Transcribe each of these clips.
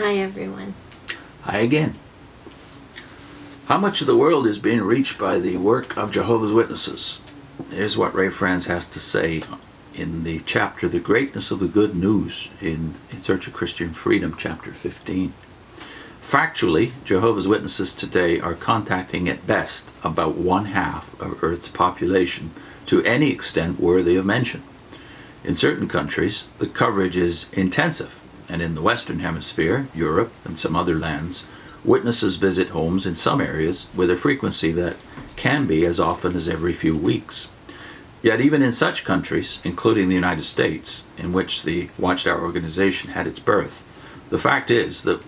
Hi, everyone. Hi again. How much of the world is being reached by the work of Jehovah's Witnesses? Here's what Ray Franz has to say in the chapter, The Greatness of the Good News in Search of Christian Freedom, chapter 15. Factually, Jehovah's Witnesses today are contacting at best about 1/2 of Earth's population to any extent worthy of mention. In certain countries, the coverage is intensive, and in the Western Hemisphere, Europe, and some other lands, witnesses visit homes in some areas with a frequency that can be as often as every few weeks. Yet even in such countries, including the United States, in which the Watchtower organization had its birth, the fact is that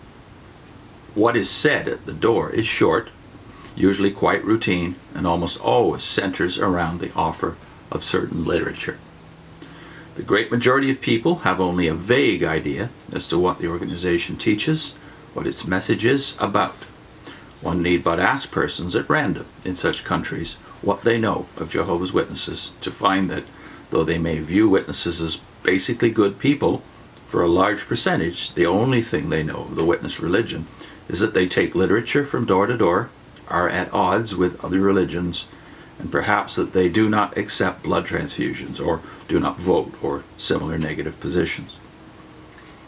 what is said at the door is short, usually quite routine, and almost always centers around the offer of certain literature. The great majority of people have only a vague idea as to what the organization teaches, what its message is about. One need but ask persons at random in such countries what they know of Jehovah's Witnesses to find that, though they may view witnesses as basically good people, for a large percentage, the only thing they know of the witness religion is that they take literature from door to door, are at odds with other religions, and perhaps that they do not accept blood transfusions or do not vote or similar negative positions.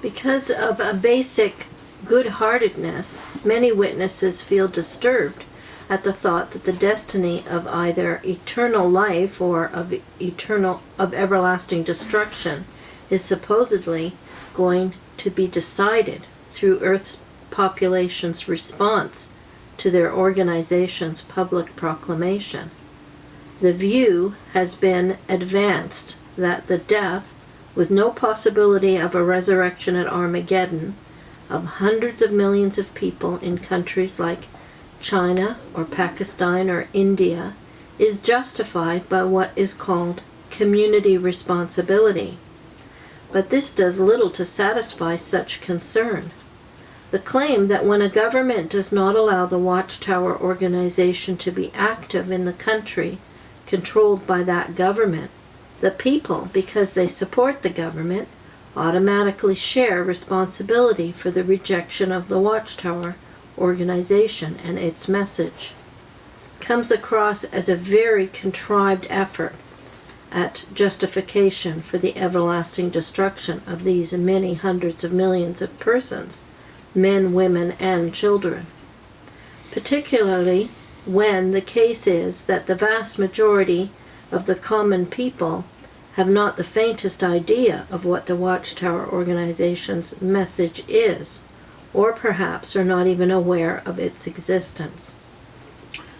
Because of a basic good-heartedness, many witnesses feel disturbed at the thought that the destiny of either eternal life or of everlasting destruction is supposedly going to be decided through Earth's population's response to their organization's public proclamation. The view has been advanced that the death, with no possibility of a resurrection at Armageddon, of hundreds of millions of people in countries like China or Pakistan or India is justified by what is called community responsibility. But this does little to satisfy such concern. The claim that when a government does not allow the Watchtower organization to be active in the country controlled by that government, the people, because they support the government, automatically share responsibility for the rejection of the Watchtower organization and its message, comes across as a very contrived effort at justification for the everlasting destruction of these many hundreds of millions of persons, men, women, and children, particularly when the case is that the vast majority of the common people have not the faintest idea of what the Watchtower organization's message is, or perhaps are not even aware of its existence.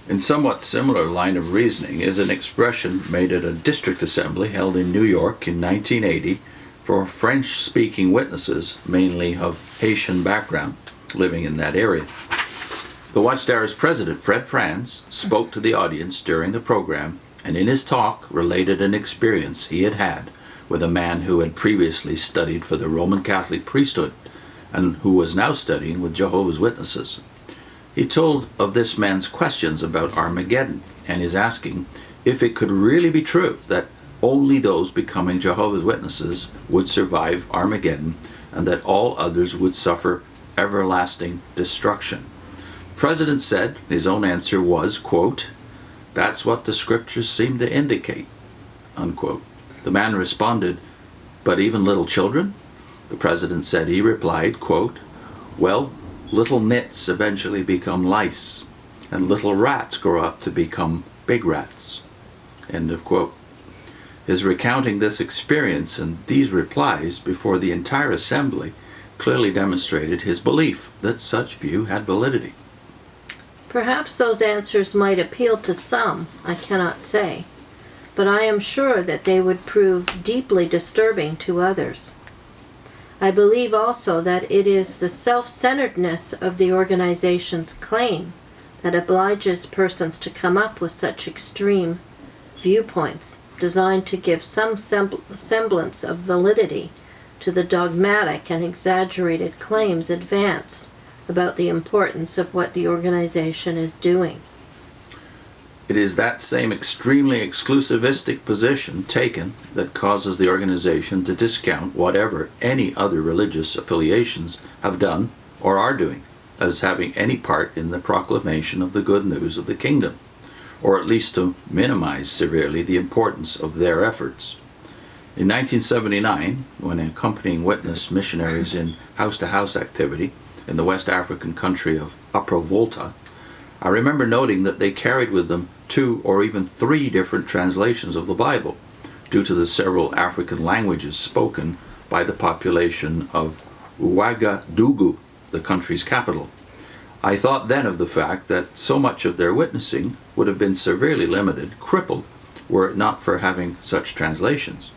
In somewhat similar line of reasoning is an expression made at a district assembly held in New York in 1980 for French-speaking witnesses, mainly of Haitian background, living in that area. The Watchtower's president, Franz, spoke to the audience during the program, and in his talk related an experience he had had with a man who had previously studied for the Roman Catholic priesthood and who was now studying with Jehovah's Witnesses. He told of this man's questions about Armageddon and his asking if it could really be true that only those becoming Jehovah's Witnesses would survive Armageddon and that all others would suffer everlasting destruction. The president said his own answer was, quote, "That's what the scriptures seem to indicate," unquote. The man responded, "But even little children?" The president said he replied, quote, "Well, little nits eventually become lice, and little rats grow up to become big rats," end of quote. His recounting this experience and these replies before the entire assembly clearly demonstrated his belief that such view had validity. Perhaps those answers might appeal to some, I cannot say, but I am sure that they would prove deeply disturbing to others. I believe also that it is the self-centeredness of the organization's claim that obliges persons to come up with such extreme viewpoints designed to give some semblance of validity to the dogmatic and exaggerated claims advanced about the importance of what the organization is doing. It is that same extremely exclusivistic position taken that causes the organization to discount whatever any other religious affiliations have done or are doing, as having any part in the proclamation of the good news of the kingdom, or at least to minimize severely the importance of their efforts. In 1979, when accompanying witness missionaries in house-to-house activity in the West African country of Upper Volta, I remember noting that they carried with them 2 or even 3 different translations of the Bible, due to the several African languages spoken by the population of Ouagadougou, the country's capital. I thought then of the fact that so much of their witnessing would have been severely limited, crippled, were it not for having such translations.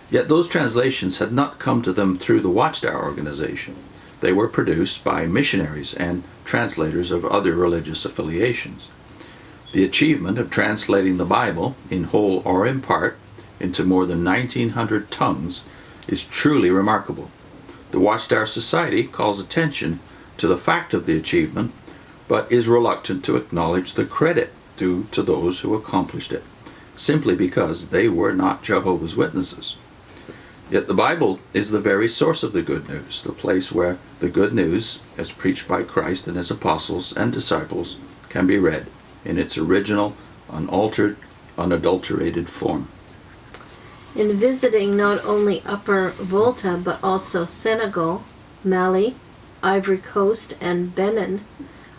Yet those translations had not come to them through the Watchtower organization. They were produced by missionaries and translators of other religious affiliations. The achievement of translating the Bible, in whole or in part, into more than 1,900 tongues is truly remarkable. The Watchtower Society calls attention to the fact of the achievement, but is reluctant to acknowledge the credit due to those who accomplished it, simply because they were not Jehovah's Witnesses. Yet the Bible is the very source of the good news, the place where the good news, as preached by Christ and his apostles and disciples, can be read in its original, unaltered, unadulterated form. In visiting not only Upper Volta but also Senegal, Mali, Ivory Coast, and Benin,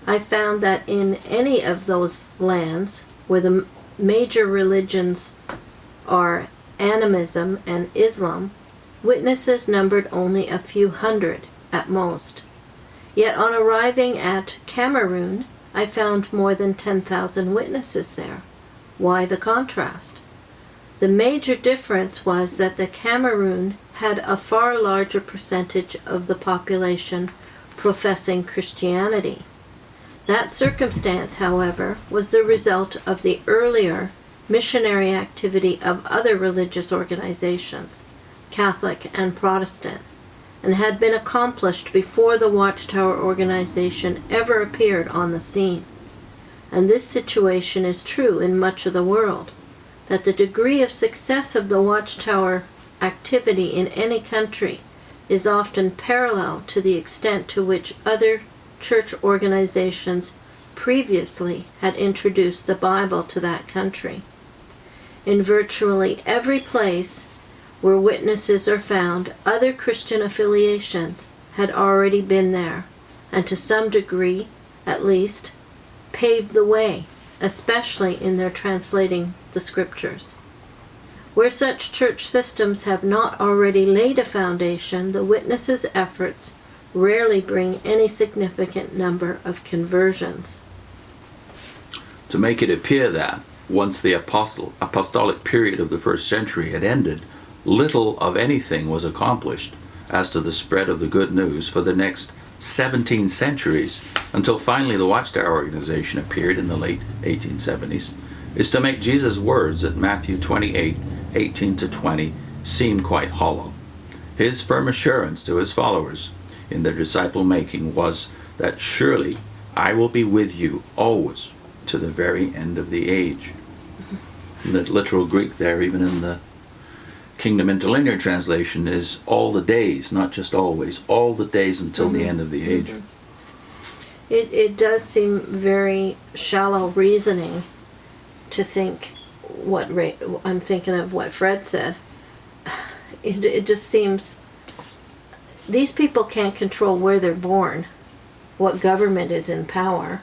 I found that in any of those lands where the major religions are animism and Islam, witnesses numbered only a few hundred at most. Yet on arriving at Cameroon, I found more than 10,000 witnesses there. Why the contrast? The major difference was that the Cameroon had a far larger percentage of the population professing Christianity. That circumstance, however, was the result of the earlier missionary activity of other religious organizations, Catholic and Protestant, and had been accomplished before the Watchtower organization ever appeared on the scene. And this situation is true in much of the world, that the degree of success of the Watchtower activity in any country is often parallel to the extent to which other church organizations previously had introduced the Bible to that country. In virtually every place where witnesses are found, other Christian affiliations had already been there, and to some degree, at least, paved the way, especially in their translating the scriptures. Where such church systems have not already laid a foundation, the witnesses' efforts rarely bring any significant number of conversions. To make it appear that, once the apostolic period of the first century had ended, little of anything was accomplished as to the spread of the good news for the next 17 centuries, until finally the Watchtower organization appeared in the late 1870s, is to make Jesus' words at Matthew 28:18-20 seem quite hollow. His firm assurance to his followers in their disciple-making was that surely I will be with you always to the very end of the age. The literal Greek there, even in the Kingdom Interlinear translation, is all the days, not just always, all the days until the end of the age. It does seem very shallow reasoning to think I'm thinking of what Fred said. It just seems these people can't control where they're born, what government is in power.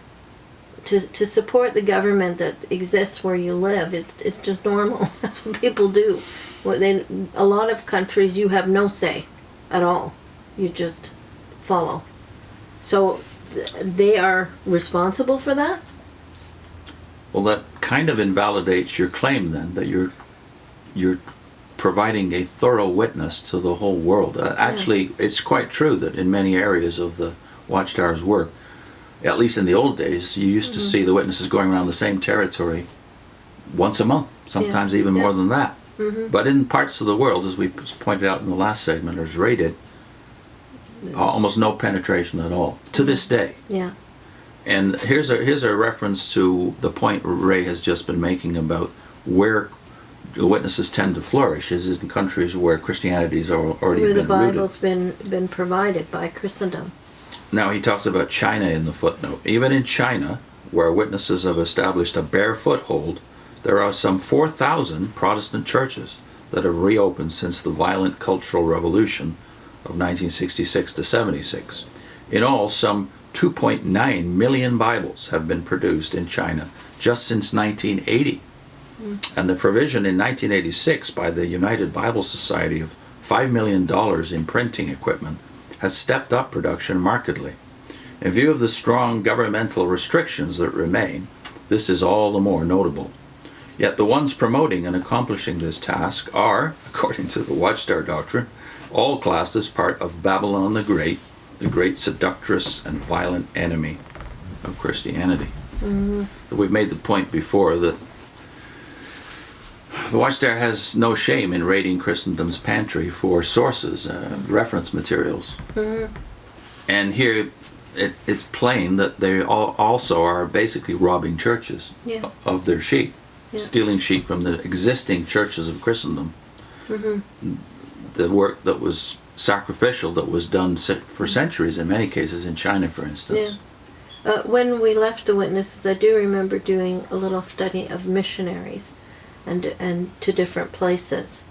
To support the government that exists where you live, it's just normal. That's what people do. A lot of countries, you have no say at all. You just follow. So they are responsible for that? Well, that kind of invalidates your claim then, that you're providing a thorough witness to the whole world. Actually, it's quite true that in many areas of the Watchtower's work, at least in the old days, you used to see the witnesses going around the same territory once a month, sometimes even more than that. But in parts of the world, as we pointed out in the last segment, or as Ray did, almost no penetration at all, to this day. Yeah. And here's a reference to the point Ray has just been making about where the witnesses tend to flourish is in countries where Christianity's already been rooted. Where the Bible's been provided by Christendom. Now he talks about China in the footnote. Even in China, where witnesses have established a bare foothold, there are some 4,000 Protestant churches that have reopened since the violent cultural revolution of 1966 to 76. In all, some 2.9 million Bibles have been produced in China just since 1980. And the provision in 1986 by the United Bible Society of $5 million in printing equipment has stepped up production markedly. In view of the strong governmental restrictions that remain, this is all the more notable. Yet the ones promoting and accomplishing this task are, according to the Watchtower doctrine, all classed as part of Babylon the great seductress and violent enemy of Christianity. We've made the point before that the Watchtower has no shame in raiding Christendom's pantry for sources, reference materials. And here it's plain that they also are basically robbing churches of their sheep, stealing sheep from the existing churches of Christendom. The work that was sacrificial, that was done for centuries in many cases, in China for instance. When we left the Witnesses, I do remember doing a little study of missionaries and to different places,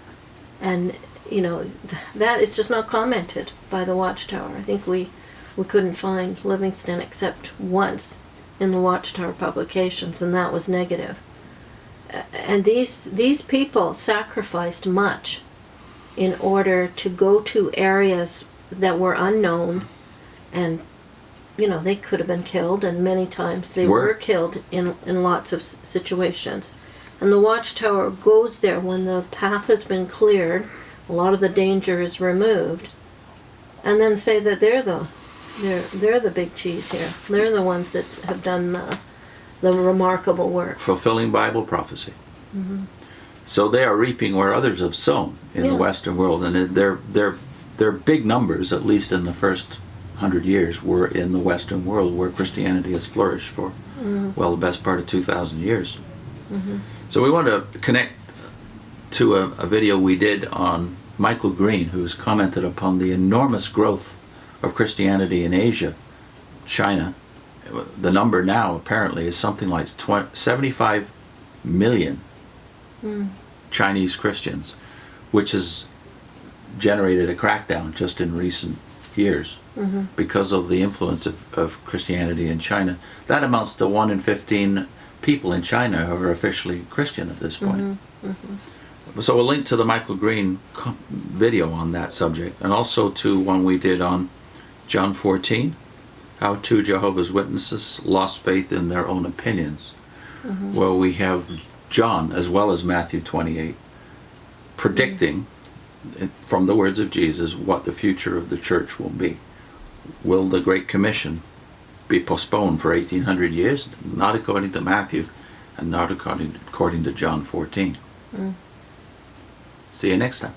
and that is just not commented by the Watchtower. I think we couldn't find Livingston except once in the Watchtower publications, and that was negative. And these people sacrificed much in order to go to areas that were unknown, and they could have been killed, and many times they were killed in lots of situations. And the Watchtower goes there when the path has been cleared, a lot of the danger is removed, and then say that they're the big cheese here. They're the ones that have done the remarkable work. Fulfilling Bible prophecy. So they are reaping where others have sown in the Western world, and their big numbers, at least in the first 100 years, were in the Western world where Christianity has flourished for, the best part of 2,000 years. So we want to connect to a video we did on Michael Green, who's commented upon the enormous growth of Christianity in Asia, China. The number now apparently is something like 75 million Chinese Christians, which has generated a crackdown just in recent years because of the influence of Christianity in China. That amounts to 1 in 15 people in China who are officially Christian at this point. So we'll link to the Michael Green video on that subject, and also to one we did on John 14, how 2 Jehovah's Witnesses lost faith in their own opinions. Well, we have John as well as Matthew 28 predicting from the words of Jesus what the future of the church will be. Will the Great Commission be postponed for 1800 years? Not according to Matthew, and not according to John 14. See you next time.